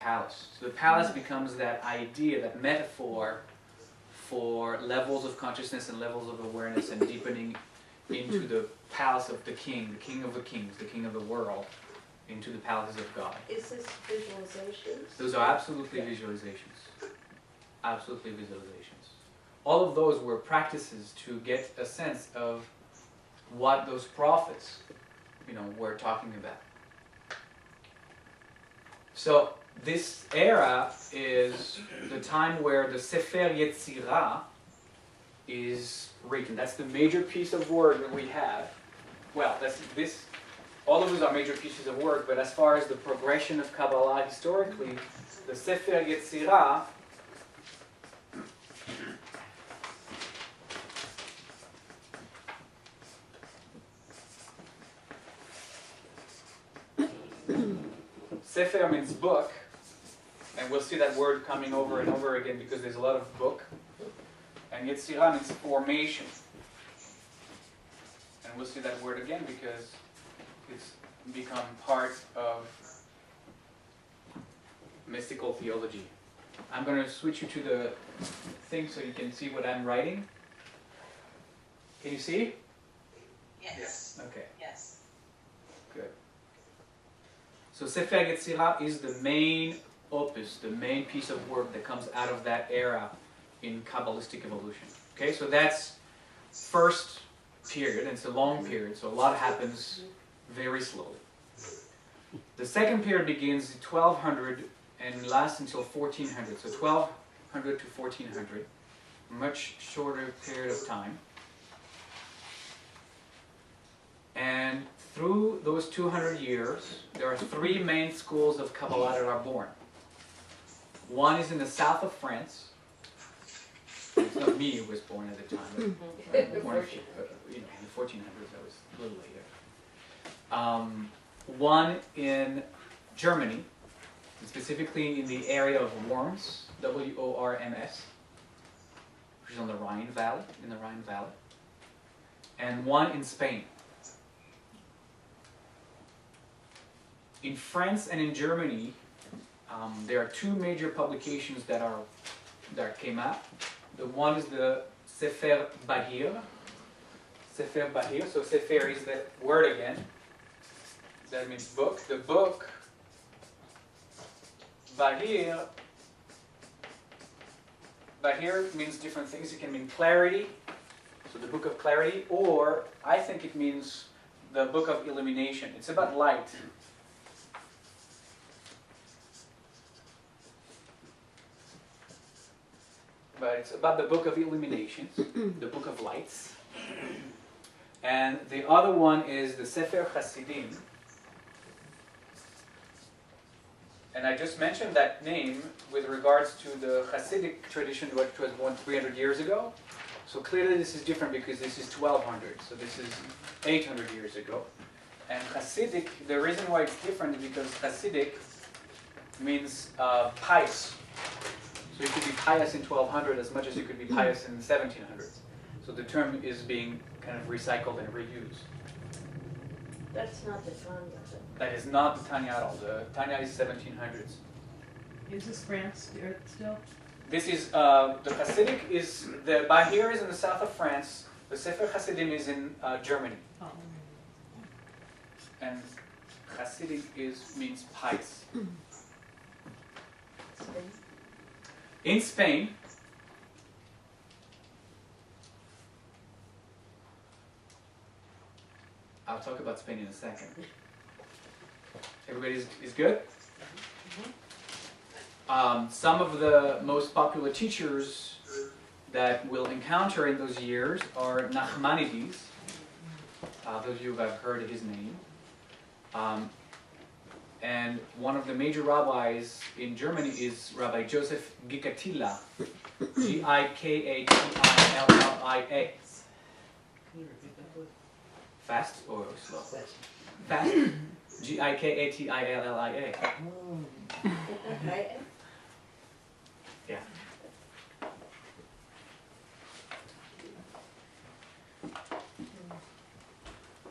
palace. So the palace becomes that idea, that metaphor for levels of consciousness and levels of awareness and deepening into the palace of the king of the kings, the king of the world, into the palaces of God. Is this visualizations? Those are absolutely visualizations. Absolutely visualizations. All of those were practices to get a sense of what those prophets, were talking about. So this era is the time where the Sefer Yetzirah is written. That's the major piece of work that we have. Well, all of those are major pieces of work, but as far as the progression of Kabbalah historically, the Sefer Yetzirah Sefer means book, and we'll see that word coming over and over again because there's a lot of book. And Yetzirah means formation. And we'll see that word again because it's become part of mystical theology. I'm going to switch you to the thing so you can see what I'm writing. Can you see? Yes. Okay. Yes. Good. So Sefer Yetzirah is the main opus, the main piece of work that comes out of that era in Kabbalistic evolution. Okay, so that's first period, and it's a long period, so a lot happens very slowly. The second period begins in 1200 and lasts until 1400, so 1200 to 1400, much shorter period of time. And through those 200 years, there are three main schools of Kabbalah that are born. One is in the south of France. It's not me who was born at the time, but born, in the 1400s. I was a little later. One in Germany, specifically in the area of Worms, W-O-R-M-S, which is on the Rhine Valley, and one in Spain. In France and in Germany, there are two major publications that came out. The one is the Sefer Bahir. Sefer Bahir. So Sefer is the word again. That means book. The book Bahir. Bahir means different things. It can mean clarity. So the book of clarity, or I think it means the book of illumination. It's about light. But it's about the book of illuminations, the book of lights. And the other one is the Sefer Hasidim. And I just mentioned that name with regards to the Hasidic tradition, which was born 300 years ago. So clearly this is different because this is 1200, so this is 800 years ago. And Hasidic, the reason why it's different is because Hasidic means pious. So you could be pious in 1200 as much as you could be pious in the 1700s. So the term is being kind of recycled and reused. That's not the Tanya, is it? That is not the Tanya at all. The Tanya is 1700s. Is this France still? This is, the Hasidic is, the Bahir is in the south of France. The Sefer Hasidim is in Germany. Oh. And Hasidic means pious. Spain? In Spain, I'll talk about Spain in a second. Everybody is good? Some of the most popular teachers that we'll encounter in those years are Nachmanides. Those of you who have heard of his name. And one of the major rabbis in Germany is Rabbi Joseph Gikatilla, Gikatilla. Can you repeat that, please? Fast or slow? Fast. Gikatilla. Right? Yeah.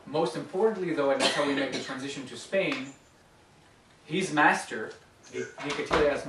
Most importantly, though, and that's how we make the transition to Spain, his master, Dicotyledonous